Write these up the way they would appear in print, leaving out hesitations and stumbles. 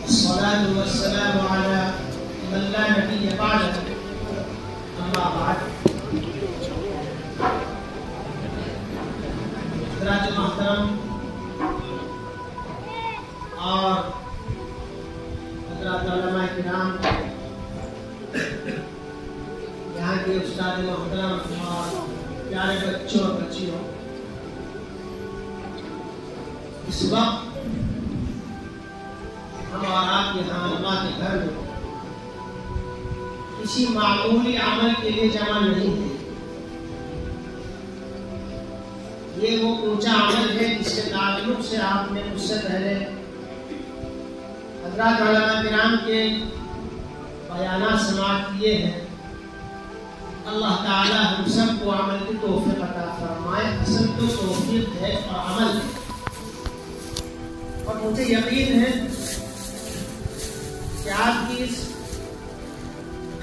الصلاة والسلام على من لا نبي بعده أما بعد. حضرات محترم اور حضرات علماء کرام، یہاں کے استاد محترم اور پیارے بچوں اور بچیوں، اس وقت ہم اور آپ یہاں اللہ کے گھر میں کسی معمولی عمل کے لیے جمع نہیں ہے. یہ وہ اونچا عمل ہے جس کے تعلق سے آپ نے مجھ سے پہلے حضرات علماء کرام کے بیانات سماعت کیے ہیں. اللہ تعالی ہم سب کو عمل کی توفیق عطا فرمائے. اصل تو توفیق ہے اور عمل ہے. اور مجھے یقین ہے کہ آپ کی اس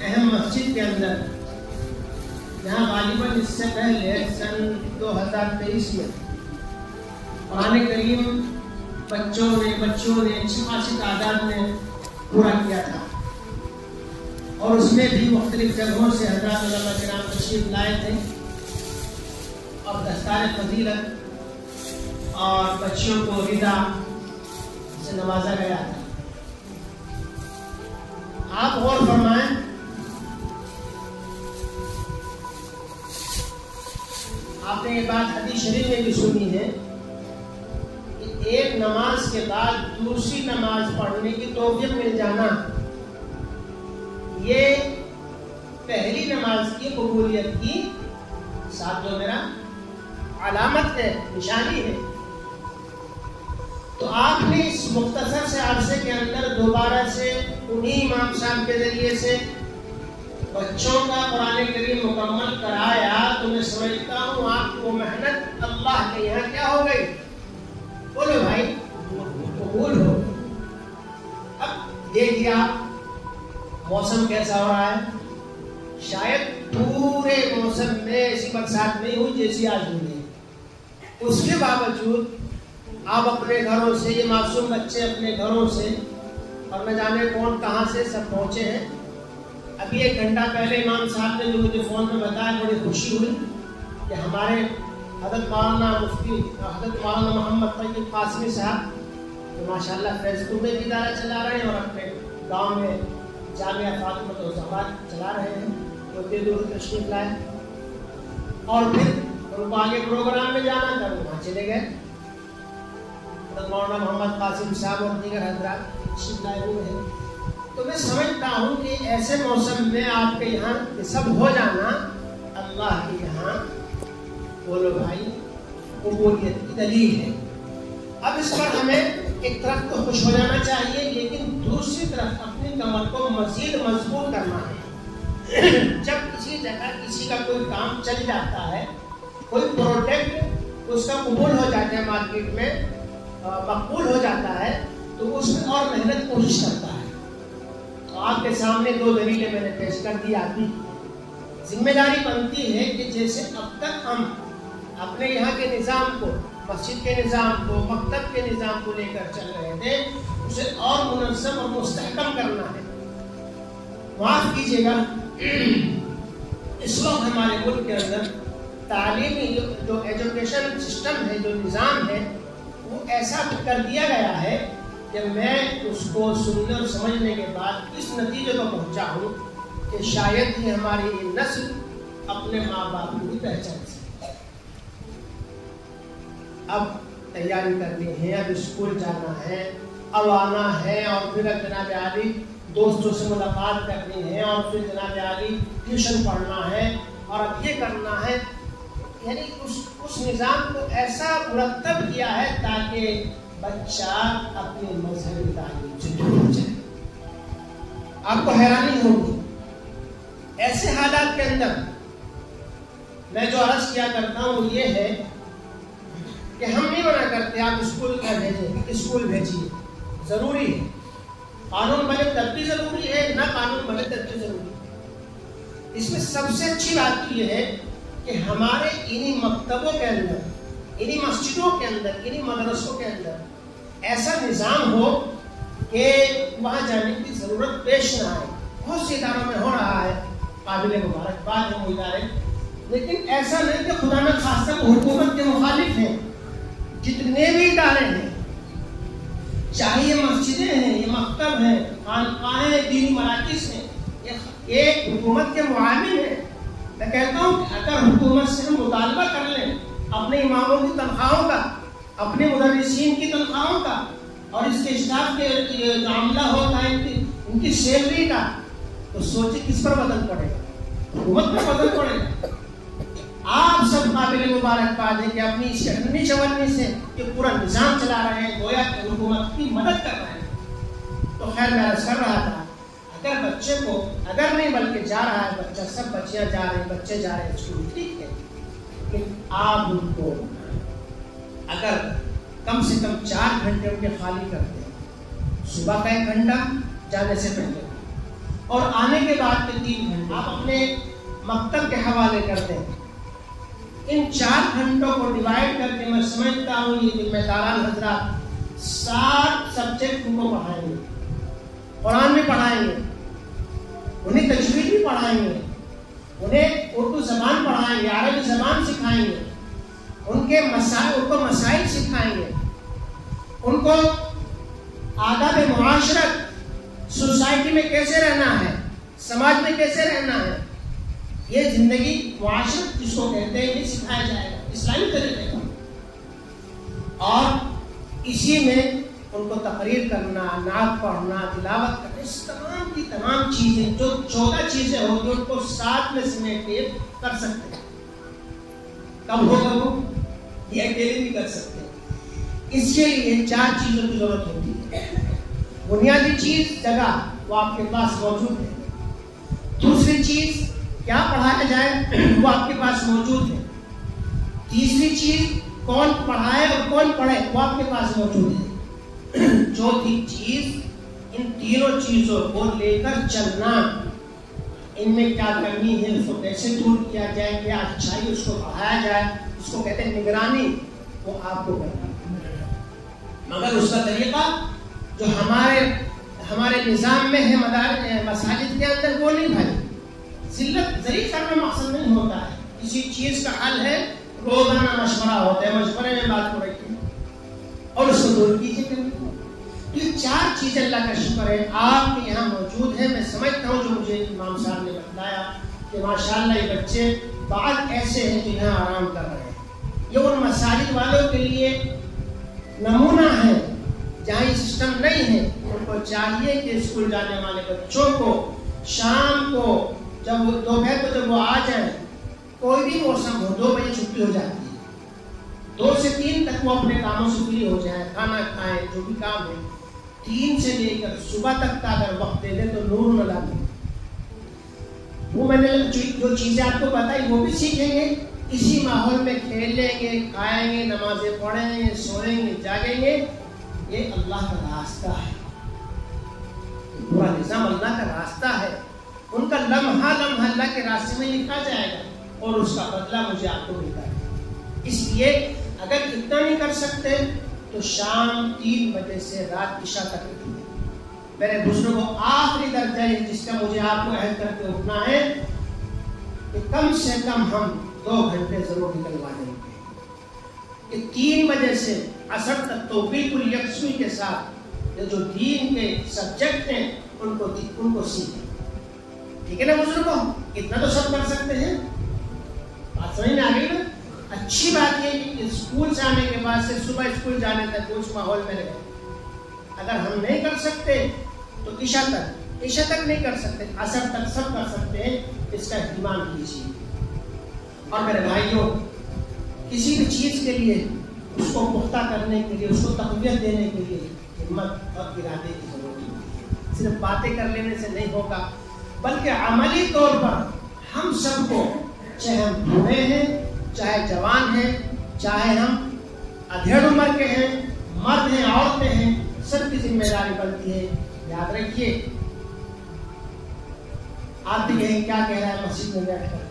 اہم مسجد کے اندر، جہاں غالباً اس سے پہلے سن 2023 میں قرآن کریم بچوں نے اچھی خاصی تعداد میں پورا کیا تھا، اور اس میں بھی مختلف جگہوں سے حضرات علماء کرام تشریف لائے تھے اور دستار فضیلت اور بچیوں کو رضا سے نوازا گیا تھا. آپ غور فرمائیں، آپ نے یہ بات حدیث شریف میں بھی سنی ہے کہ ایک نماز کے بعد دوسری نماز پڑھنے کی توفیق مل جانا، یہ پہلی نماز کی قبولیت کی ساتھ جو میرا علامت ہے، نشانی ہے. تو آپ نے اس مختصر سے عرصے کے اندر دوبارہ سے انہی امام صاحب کے ذریعے سے بچوں کا قرآن کریم مکمل کرایا، تو میں سمجھتا ہوں آپ کو محنت اللہ کے یہاں کیا ہو گئی؟ بولو بھائی، قبول ہو. اب دیکھیے آپ موسم کیسا ہو رہا ہے. شاید پورے موسم میں ایسی برسات نہیں ہوئی جیسی آج ہوئی ہے. اس کے باوجود آپ اپنے گھروں سے، یہ معصوم بچے اپنے گھروں سے، اور نہ جانے کون کہاں سے سب پہنچے ہیں. ابھی 1 گھنٹہ پہلے امام صاحب نے جو مجھے فون میں بتایا، بڑی خوشی ہوئی کہ ہمارے حضرت مولانا مفتی حضرت مولانا محمد طیب قاسمی صاحب جو ماشاءاللہ فیض پور میں بھی ادارہ چلا رہے ہیں اور اپنے گاؤں میں جامعہ فاطمہ الزہرا چلا رہے ہیں، وہ اتنی دور تشریف لائے. اور پھر ان کو آگے پروگرام میں جانا تھا، وہ وہاں چلے گئے. مولانا محمد قاسم صاحب اور دیگر حضرات تشریف لائے ہوئے ہیں. تو میں سمجھتا ہوں کہ ایسے موسم میں آپ کے یہاں یہ سب ہو جانا اللہ کے یہاں، بولو بھائی، قبولیت کی دلیل ہے. اب اس پر ہمیں ایک طرف تو خوش ہو جانا چاہیے، لیکن دوسری طرف اپنی کمر کو مزید مضبوط کرنا ہے. جب کسی جگہ کسی کا کوئی کام چل جاتا ہے، کوئی پروڈکٹ اس کا قبول ہو جاتا ہے، مارکیٹ میں مقبول ہو جاتا ہے، تو اس میں اور محنت کوشش کرتا ہے. تو آپ کے سامنے 2 دلیلیں میں نے پیش کر دی. آپ کی ذمہ داری بنتی ہے کہ جیسے اب تک ہم اپنے یہاں کے نظام کو، مسجد کے نظام کو، مکتب کے نظام کو لے کر چل رہے تھے، اسے اور منظم اور مستحکم کرنا ہے. معاف کیجیے گا، اس وقت ہمارے ملک کے اندر تعلیمی جو ایجوکیشن سسٹم ہے، جو نظام ہے، وہ ایسا کر دیا گیا ہے کہ میں اس کو سننے اور سمجھنے کے بعد اس نتیجے کو پہنچا ہوں کہ شاید ہی ہماری یہ نسل اپنے ماں باپ کو بھی پہچان سکے. اب تیاری کرنی ہے، اب اسکول جانا ہے، اب آنا ہے، اور پھر جناب عالی دوستوں سے ملاقات کرنی ہے، اور پھر جناب عالی ٹیوشن پڑھنا ہے، اور اب یہ کرنا ہے. یعنی اس نظام کو ایسا مرتب کیا ہے تاکہ بچہ اپنی مذہبی تعلیم سے دور ہو جائے. آپ کو حیرانی ہوگی ایسے حالات کے اندر میں جو عرض کیا کرتا ہوں یہ ہے کہ ہم نہیں منع کرتے آپ اسکول کا بھیجیں، اسکول بھیجیے، ضروری ہے. قانون بنے تب بھی ضروری ہے، نہ قانون بنے تب بھی ضروری ہے. اس میں سب سے اچھی بات یہ ہے کہ ہمارے انہی مکتبوں کے اندر، انہی مسجدوں کے اندر، انہی مدرسوں کے اندر ایسا نظام ہو کہ وہاں جانے کی ضرورت پیش نہ آئے. بہت سے اداروں میں ہو رہا ہے, قابل مبارکباد ہے وہ ادارے, لیکن ایسا نہیں کہ خدا نہ خاصہ وہ حکومت کے مخالف ہیں. جتنے بھی ادارے ہیں, چاہے یہ مسجدیں ہیں, یہ مکتب ہیں, خانقاہیں, دینی مراکز ہیں, یہ حکومت کے معاون ہیں. میں کہتا ہوں کہ اگر حکومت سے ہم مطالبہ کر لیں اپنے اماموں کی تنخواہوں کا, اپنے مدرسین کی تنخواہوں کا, اور اس کے اسٹاف کے معاملہ ہوتا ہے ان کی سیلری کا, تو سوچیں کس پر بدل پڑے گا؟ حکومت پر بدل پڑے گا. آپ سب قابل مبارکباد ہیں کہ اپنی اس چڑھنی چورنی سے یہ پورا نظام چلا رہے ہیں, گویا کہ حکومت کی مدد کر رہے ہیں. تو خیر میں عرض کر رہا تھا, اگر بچے کو, اگر نہیں بلکہ جا رہا ہے بچہ, سب بچیاں جا رہے ہیں, بچے جا رہے ہیں اسکول, ٹھیک ہے, لیکن آپ ان کو اگر کم سے کم 4 گھنٹے ان کے خالی کرتے ہیں, صبح کا 1 گھنٹہ جانے سے پہلے اور آنے کے بعد کے 3 گھنٹے آپ اپنے مکتب کے حوالے کرتے ہیں. ان 4 گھنٹوں کو ڈیوائڈ کر کے میں سمجھتا ہوں یہ ذمہ داران حضرات 7 سبجیکٹ ان کو پڑھائیں گے. قرآن بھی پڑھائیں گے, انہیں تجوید بھی پڑھائیں گے, انہیں اردو زبان پڑھائیں گے, عربی زبان سکھائیں گے, ان کو مسائل سکھائیں گے, ان کو آداب معاشرت, سوسائٹی میں کیسے رہنا ہے, سماج میں کیسے رہنا ہے, یہ زندگی معاشرت جس کو کہتے ہیں یہ سکھایا جائے گا اسلامی طریقے کا. اور اسی میں ان کو تقریر کرنا, نعت پڑھنا, تلاوت کرنا, اس تمام کی تمام چیزیں جو 14 چیزیں ہوگی ان کو 7 میں سمیٹ کے کر سکتے ہیں. کب ہوگا وہ یہ اکیلے بھی کر سکتے ہیں. اس کے لیے 4 چیزوں کی ضرورت ہوتی ہے. بنیادی چیز جگہ وہ آپ کے پاس موجود ہے. دوسری چیز کیا پڑھایا جائے وہ آپ کے پاس موجود ہے. تیسری چیز کون پڑھائے اور کون پڑھے وہ آپ کے پاس موجود ہے. چوتھی چیز ان تینوں چیزوں کو لے کر چلنا, ان میں کیا کمی ہے اس کو کیسے دور کیا جائے, کیا اچھائی اس کو بڑھایا جائے, اس کو کہتے ہیں نگرانی, وہ آپ کو کرنا. مگر اس کا طریقہ جو ہمارے نظام میں ہے مساجد کے اندر وہ نہیں بھائی. ذلت ذلیل کرنا مقصد نہیں ہوتا ہے. کسی چیز کا حل ہے روزانہ مشورہ ہوتا ہے, مشورے میں بات کو رکھیے اور اس کو دور کیجیے. یہ 4 چیزیں اللہ کا شکر ہے آپ کے یہاں موجود ہیں. میں سمجھتا ہوں جو مجھے امام صاحب نے بتایا کہ ماشاءاللہ یہ بچے بعض ایسے ہیں جو یہاں آرام کر رہے ہیں. یہ ان مساجد والوں کے لیے نمونہ ہے جہاں یہ سسٹم نہیں ہے. ان کو چاہیے کہ اسکول جانے والے بچوں کو شام کو جب دوپہر کو جب وہ آ جائیں, کوئی بھی موسم ہو, 2 بجے چھٹی ہو جاتی ہے, 2 سے 3 تک وہ اپنے کاموں سے فری ہو جائیں, کھانا کھائیں, جو بھی کام ہے. 3 سے لے کر صبح تک کا اگر وقت دے دیں تو نور نہ لگے. وہ میں نے جو چیزیں آپ کو بتائی وہ بھی سیکھیں گے, اسی ماحول میں کھیل لیں گے, کھائیں گے, نمازیں پڑھیں گے, سوئیں گے, جاگیں گے. یہ اللہ کا راستہ ہے, پورا نظام اللہ کا راستہ ہے. ان کا لمحہ لمحہ اللہ کے راستے میں لکھا جائے گا اور اس کا بدلہ مجھے آپ کو ملتا ہے. اس لیے اگر اتنا نہیں کر سکتے تو شام 3 بجے سے رات عشاء تک رکھیں. میرے بزرگوں آخری درجہ ہے جس کا مجھے آپ کو عہد کر کے اٹھنا ہے کہ کم سے کم ہم 2 گھنٹے ضرور نکلوا دیں گے کہ 3 بجے سے عصر تک تو بالکل یکسوئی کے ساتھ جو دین کے سبجیکٹ ہیں ان کو سیکھیں. ٹھیک ہے نا بزرگوں, اتنا تو سب کر سکتے ہیں. بات سمجھ میں آ گئی نا. اچھی بات یہ کہ اسکول سے آنے کے بعد سے صبح اسکول جانے تک اس ماحول میں رہے. اگر ہم نہیں کر سکتے تو عشاء تک نہیں کر سکتے, عصر تک سب کر سکتے ہیں. اس کا اہتمام کیجیے. اور میرے بھائیوں, کسی بھی چیز کے لیے اس کو پختہ کرنے کے لیے, اس کو تقویت دینے کے لیے ہمت اور ارادے کی ضرورت ہے. صرف باتیں کر لینے سے نہیں ہوگا, بلکہ عملی طور پر ہم سب کو, چاہے ہم بوڑھے ہیں, چاہے جوان ہیں, چاہے ہم ادھیڑ عمر کے ہیں, مرد ہیں, عورتیں ہیں, سب کی ذمہ داری بنتی ہے. یاد رکھیے, آپ بھی کہیں کیا کہہ رہا ہے مسجد میں بیٹھ کر.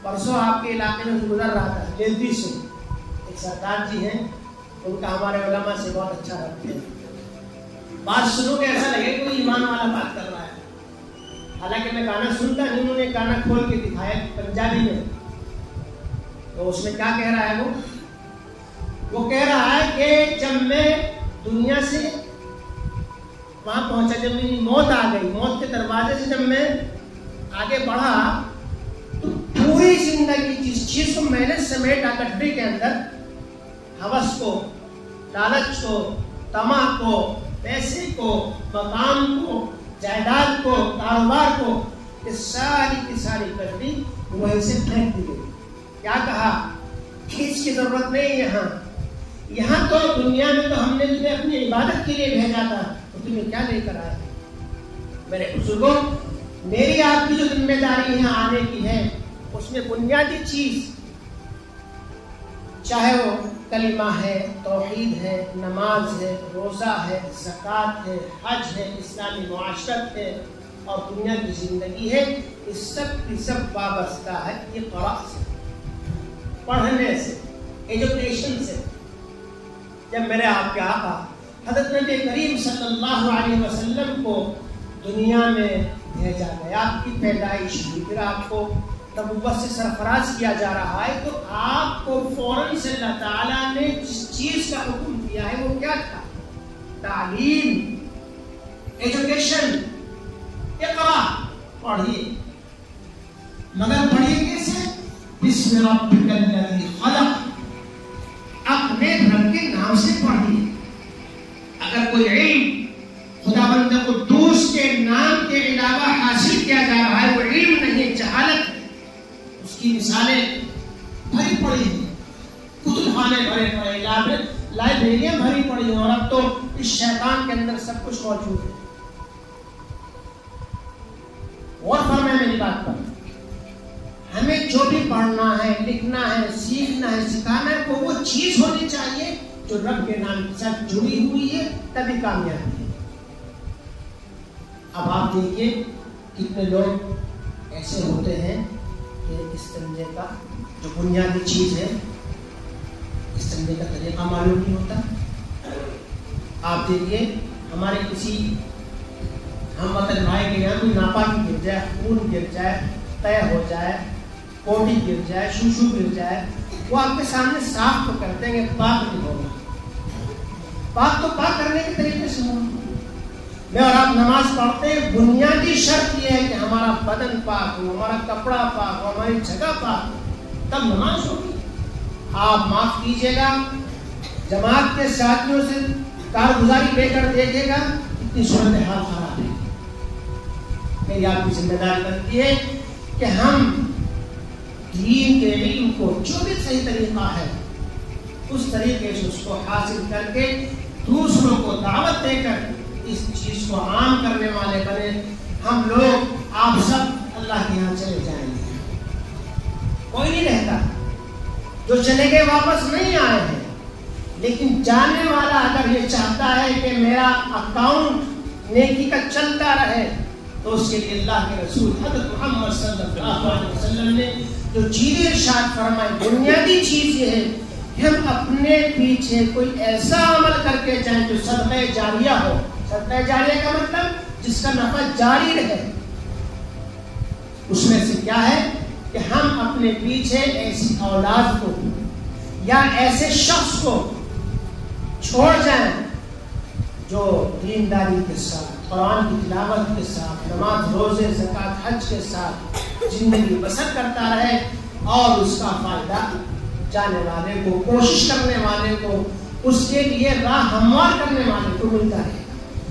پرسوں آپ کے علاقے میں گزر رہا تھا جلدی سے, ایک سردار جی ہیں, ان کا ہمارے علماء سے بہت اچھا رابطہ ہے. بات سنو گے ایسا لگے کوئی ایمان والا بات کر رہا ہے، حالانکہ میں گانا سنتا نہیں، انہوں نے گانا کھول کے دکھایا پنجابی میں، تو اس میں کیا کہہ رہا ہے وہ کہہ رہا ہے کہ جب میں دنیا سے وہاں پہنچا، جب میری موت آ گئی، موت کے دروازے سے جب میں آگے بڑھا تو پوری زندگی جس چیز کو میں نے سمیٹا گڈھے کے اندر، ہوس کو، لالچ کو، طمع کو، پیسے کو، مقام کو، جائیداد کو، کاروبار کو، یہ ساری کی ساری گڈھی وہیں سے پھینک دی گئی۔ کیا کہا کہ اس کی ضرورت نہیں یہاں تو دنیا میں تو ہم نے تمہیں اپنی عبادت کے لیے بھیجا تھا، تو تمہیں کیا لے کر آیا؟ میرے بزرگوں، میری آپ کی جو ذمہ داری یہاں آنے کی ہے، اس میں بنیادی چیز چاہے وہ کلمہ ہے، توحید ہے، نماز ہے، روزہ ہے، زکوٰۃ ہے، حج ہے، اسلامی معاشرت ہے اور دنیا کی زندگی ہے، اس سب کی سب وابستہ ہے اقرا سے، پڑھنے سے، ایجوکیشن سے۔ جب میرے آپ کے آقا حضرت نبی کریم صلی اللہ علیہ وسلم کو دنیا میں بھیجا گیا، آپ کی پیدائش ہوئی، پھر آپ کو نبوت سے سرفراز کیا جا رہا ہے، تو آپ کو فوراً سے اللہ تعالیٰ نے جس چیز کا حکم دیا ہے وہ کیا تھا؟ تعلیم، ایجوکیشن، اقرا، پڑھیے، مگر پڑھیے کیسے؟ بسم ربک الذی خلق، اپنے رب کے نام سے پڑھیے۔ اگر کوئی علم خداوند قدوس کے نام کے علاوہ حاصل کیا جا رہا ہے، وہ علم نہیں، جہالت ہے۔ اس کی مثالیں بھری پڑی ہیں، کتب خانے بھرے پڑے، لائبریریاں بھری پڑی ہیں، اور اب تو اس شیطان کے اندر سب کچھ موجود ہے۔ اور فرمائیں میری بات پر، ہمیں جو بھی پڑھنا ہے، لکھنا ہے، سیکھنا ہے، سکھانا ہے، وہ چیز ہونی چاہیے جو رب کے نام کے ساتھ جڑی ہوئی ہے، تبھی کامیابی ہے۔ اب آپ دیکھیے کتنے لوگ ایسے ہوتے ہیں کہ استنجے کا جو بنیادی چیز ہے، استنجے کا طریقہ معلوم نہیں ہوتا۔ آپ دیکھیے ہمارے کسی ہم وطن بھائی کے یہاں کوئی ناپاکی گر جائے، خون گر جائے، طے ہو جائے، کوٹی گر جائے، شوشو گر جائے، وہ آپ کے سامنے صاف تو کرتے ہیں کہ پاک نہیں ہوگا۔ پاک تو پاک کرنے کے طریقے سے ہوگا۔ میں اور آپ نماز پڑھتے ہیں، بنیادی شرط یہ ہے کہ ہمارا بدن پاک ہو، ہمارا کپڑا پاک ہو، ہماری جگہ پاک ہو، تب نماز ہوگی۔ آپ معاف کیجیے گا، جماعت کے ساتھیوں سے کارگزاری لے کر دیکھے گا، اتنی صورتحال خراب ہے۔ میری آپ کی ذمہ داری بنتی ہے کہ ہم دین کے علم کو جو بھی صحیح طریقہ ہے اس طریقے سے اس کو حاصل کر کے دوسروں کو دعوت دے کر اس چیز کو عام کرنے والے بنے۔ ہم لوگ آپ سب اللہ کے یہاں چلے جائیں گے، کوئی نہیں رہتا، جو چلے گئے واپس نہیں آئے ہیں، لیکن جانے والا اگر یہ چاہتا ہے کہ میرا اکاؤنٹ نیکی کا چلتا رہے تو اس کے لیے اللہ کے رسول حضرت محمد صلی اللہ علیہ وسلم نے جو چیزیں ارشاد فرمائی، بنیادی چیز یہ ہے کہ ہم اپنے پیچھے کوئی ایسا عمل کر کے جائیں جو صدقہ جاریہ ہو۔ صدقہ جاریہ کا مطلب جس کا نفع جاری رہے۔ اس میں سے کیا ہے کہ ہم اپنے پیچھے ایسی اولاد کو یا ایسے شخص کو چھوڑ جائیں جو دینداری کے ساتھ، قرآن کی تلاوت کے ساتھ، نماز، روزے، زکوٰۃ، حج کے ساتھ زندگی بسر کرتا رہے، اور اس کا فائدہ جانے والے کو، کوشش کرنے والے کو، اس کے لیے راہ ہموار کرنے والے کو ملتا ہے۔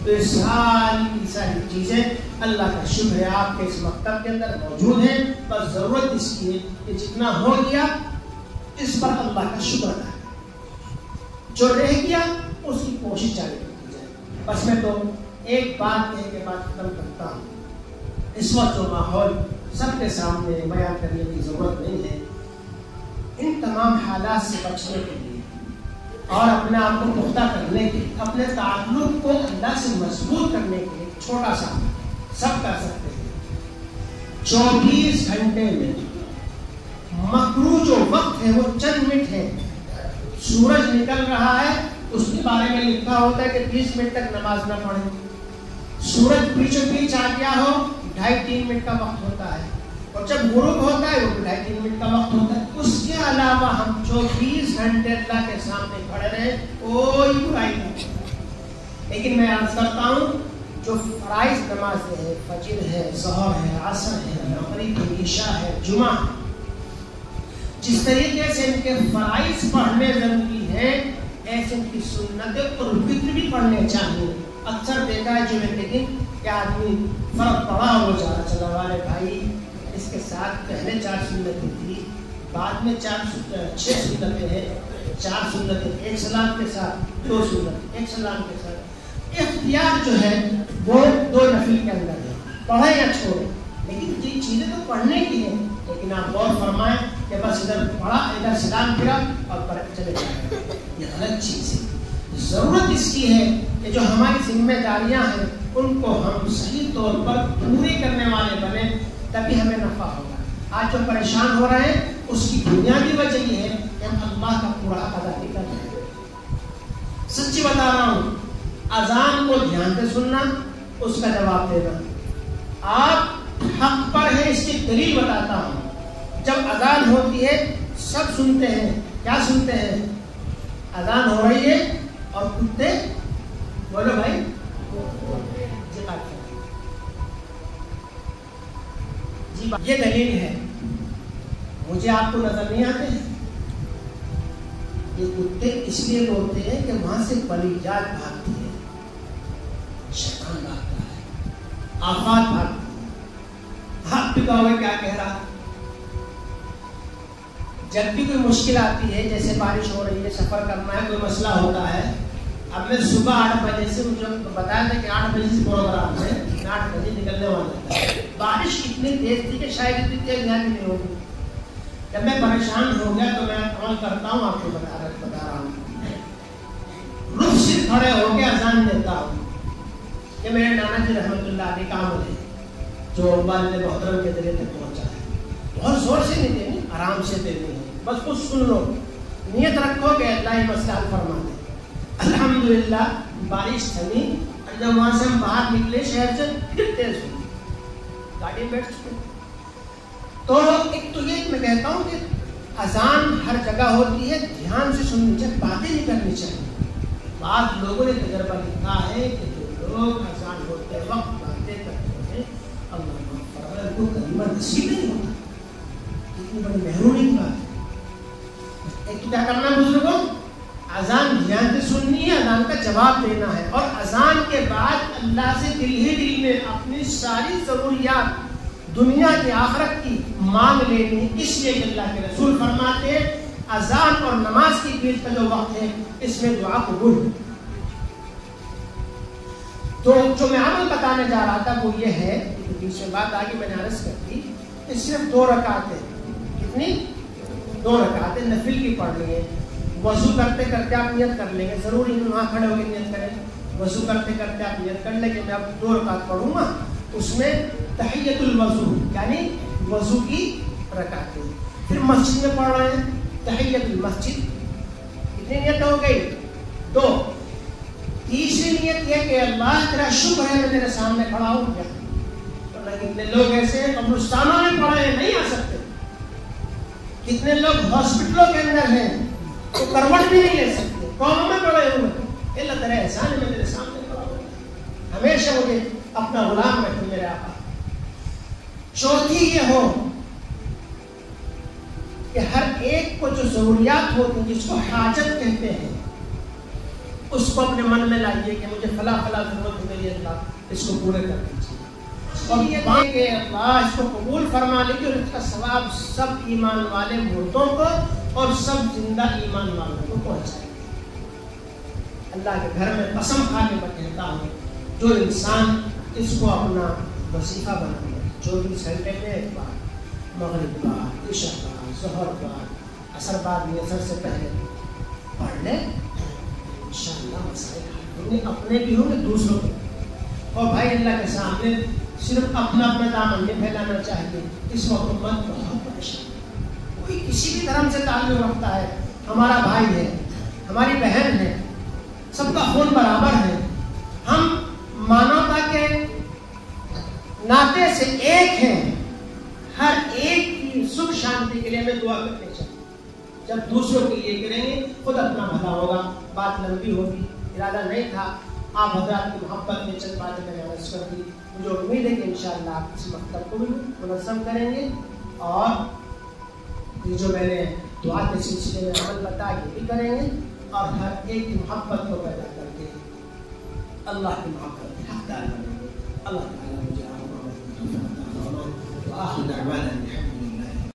تو یہ ساری چیزیں اللہ کا شکر ہے آپ کے اس مکتب کے اندر موجود ہیں، بس ضرورت اس کی ہے کہ جتنا ہو گیا اس پر اللہ کا شکر ادا کریں، جو رہ گیا اس کی کوشش جاری کی جائے۔ بس میں تو ایک بات کہہ کے بات ختم کرتا ہوں۔ اس وقت جو ماحول سب کے سامنے بیان کرنے کی ضرورت نہیں ہے، ان تمام حالات سے بچنے کے لیے اور اپنے آپ کو پختہ کرنے کے، اپنے تعلق کو اللہ سے مضبوط کرنے کے لیے چھوٹا سا سب کر سکتے ہیں۔ 24 گھنٹے میں مکروہ جو وقت ہے وہ چند منٹ ہے۔ سورج نکل رہا ہے اس کے بارے میں لکھا ہوتا ہے کہ 30 منٹ تک نماز نہ پڑھیں. سورج بیچوں بیچ آ گیا ہو 2.5-3 منٹ کا وقت ہوتا ہے, اور جب غروب ہوتا ہے وہ 2.5-3 منٹ کا وقت ہوتا ہے. اس کے علاوہ ہم 24 گھنٹے اللہ کے سامنے کھڑے رہے, کوئی برائی نہیں. لیکن میں عرض کرتا ہوں جو فرائض نمازیں ہیں, فجر ہے, ظہر ہے, عصر ہے, مغرب ہے, عشاء ہے, جمعہ, جس طریقے سے ان کے فرائض پڑھنے ضروری ہیں ایسے ان کی سنتیں اور وتر بھی پڑھنے چاہیے. اکثر دیکھا ہے جمعے کے دن کہ آدمی فرق پڑا ہو جا رہا, چلا والے بھائی اس کے ساتھ پہلے 4 سنتیں تھی, بعد میں 6 سنتیں ہیں, 4 سنتیں, 1 سلام کے ساتھ 2 سنت, 1 سلام کے ساتھ. اختیار جو ہے وہ 2 نفل کے اندر ہے, پڑھیں یا چھوڑیں, لیکن یہ چیزیں تو پڑھنے کی ہیں. لیکن آپ غور فرمائیں کہ بس ادھر پڑھا, ادھر سلام گرا اور چلے جائیں, یہ غلط چیز ہے. ضرورت اس کی ہے کہ جو ہماری ذمہ داریاں ہیں ان کو ہم صحیح طور پر پورے کرنے والے بنے, تبھی ہمیں نفع ہوگا. آج جو پریشان ہو رہے ہیں اس کی بنیادی وجہ یہ ہے کہ ہم اللہ کا پورا ادا نہیں کر رہے ہیں. سچی بتا رہا ہوں, اذان کو دھیان سے سننا, اس کا جواب دینا. آپ حق پر ہیں اس کی دلیل بتاتا ہوں. جب اذان ہوتی ہے سب سنتے ہیں, کیا سنتے ہیں؟ اذان ہو رہی ہے اور کتے, بولو بھائی, جی یہ دلیل ہے. مجھے آپ کو نظر نہیں آتے ہیں یہ کتے اس لیے روتے ہیں کہ وہاں سے پلیجات بھاگتی ہے, شیطان بھاگتا ہے, آفات بھاگتی ہے. آپ بھی کہو گے کیا کہہ رہا. جب بھی کوئی مشکل آتی ہے, جیسے بارش ہو رہی ہے, سفر کرنا ہے, کوئی مسئلہ ہوتا ہے. اب میں صبح 8 بجے سے مجھے بتایا تھا کہ 8 بجے سے پروگرام ہے, 8 بجے نکلنے والا ہے. بارش اتنی تیز تھی کہ شاید اتنی تیز یاد نہیں ہوگی. جب میں پریشان ہو گیا تو میں عمل کرتا ہوں, آپ کو بتا رہا ہوں, رخ سے کھڑے ہو کے اذان دیتا ہوں. یہ میرے نانا جی رحمۃ اللہ علیہ کا عمل ہے جو والد محترم کے ذریعے تک پہنچا ہے. بہت زور سے نہیں دینی, آرام سے دینی ہے, بس کچھ سن لو, نیت رکھو کہ اللہ یہ مسئلہ حل فرما دے. الحمدللہ بارش تھمی, اور جب وہاں سے ہم باہر نکلے شہر سے پھر تیز ہوئی, گاڑی بیٹھ چکے. تو ایک تو یہ میں کہتا ہوں کہ اذان ہر جگہ ہوتی ہے, دھیان سے سننی چاہیے, باتیں نہیں کرنی چاہیے. بعض لوگوں نے تجربہ لکھا ہے کہ جو لوگ اذان ہوتے وقت باتیں کرتے ہیں اللہ کو کلمہ نصیب نہیں ہوتا. اتنی بڑی محرومی کی بات ہے. ایک تو کیا کرنا ہے بزرگوں, اذان دھیان سے سننی ہے, اذان کا جواب دینا ہے, اور اذان کے بعد اللہ سے دل ہی دل میں اپنی ساری ضروریات دنیا کی آخرت کی مانگ لینی. اس لیے کہ اللہ کے رسول فرماتے ہیں اذان اور نماز کے بیچ کا جو وقت ہے اس میں دعا قبول ہے. تو جو میں عمل بتانے جا رہا تھا وہ یہ ہے کہ بیچ میں بات آگے میں نے عرض کر دی کہ صرف 2 رکعتیں, کتنی 2 رکعتیں نفل کی پڑھنی ہے. وضو کرتے کرتے آپ نیت کر لیں گے, ضروری نہیں وہاں کھڑے ہو کے نیت کریں. وضو کرتے کرتے آپ نیت کر لیں کہ میں اب 2 رکعت پڑھوں گا, اس میں تحیت الوضو یعنی وضو کی رکعتیں. پھر مسجد میں پڑھ رہے ہیں تحیت المسجد, کتنی نیت ہو گئی 2. تیسری نیت یہ کہ اللہ تیرا شکر ہے میں تیرے سامنے کھڑا ہوں گیا. کتنے لوگ ایسے ہیں قبرستانوں میں پڑے ہیں, نہیں آ سکتے. کتنے لوگ ہاسپٹلوں کے اندر ہیں وہ کروٹ بھی نہیں لے سکتے, قوموں میں پڑے ہوئے. اللہ تیرا احسان ہے میں تیرے سامنے کھڑا ہوں گیا, ہمیشہ مجھے اپنا غلام رکھے میرے آقا. چوتھی یہ ہو کہ ہر ایک کو جو ضروریات ہوتی ہیں جس کو حاجت کہتے ہیں اس کو اپنے من میں لائیے کہ مجھے فلاں فلاں ضرورت ہے میری, اللہ اس کو پورے کر دیجیے. اور یہ کہ اللہ اس کو قبول فرما لیجیے, اور اس کا ثواب سب ایمان والے مردوں کو اور سب زندہ ایمان والوں کو پہنچائے. اللہ کے گھر میں قسم کھا کے میں کہتا ہوں جو انسان اس کو اپنا وظیفہ بنا لے, 24 گھنٹے میں ایک بار, مغرب بعد, عشاء بعد, ظہر بعد, عصر بعد, عصر سے پہلے پڑھ لے, انشاءاللہ مسائل حل ہوں گے, اپنے بھی ہوں گے دوسروں کے. اور بھائی اللہ کے سامنے صرف اپنا دامن نہیں پھیلانا چاہیے. اس وقت امت بہت پریشان ہے, کوئی کسی بھی دھرم سے تعلق رکھتا ہے, ہمارا بھائی ہے, ہماری بہن ہے, سب کا خون برابر ہے، ہم مانوتا کے ناطے سے ایک ہیں، ہر ایک کی سکھ شانتی کے لیے ہمیں دعا کرنی چاہیے. جب دوسروں کے لیے کریں گے خود اپنا بھلا ہوگا. بات لمبی ہوگی، ارادہ نہیں تھا، آپ حضرات کی محبت میں چند باتیں میں نے عرض کر دی. مجھے امید ہے کہ انشاءاللہ آپ اس مکتب کو بھی منظم کریں گے اور یہ جو میں نے دعا کے سلسلے میں عمل بتایا یہ بھی کریں گے اور ہر ایک کی محبت کو پیدا کر کے اللہ کی محبت کے حقدار بنیں گے. اللہ تعالیٰ مجھے آپ کو آخر دعوانا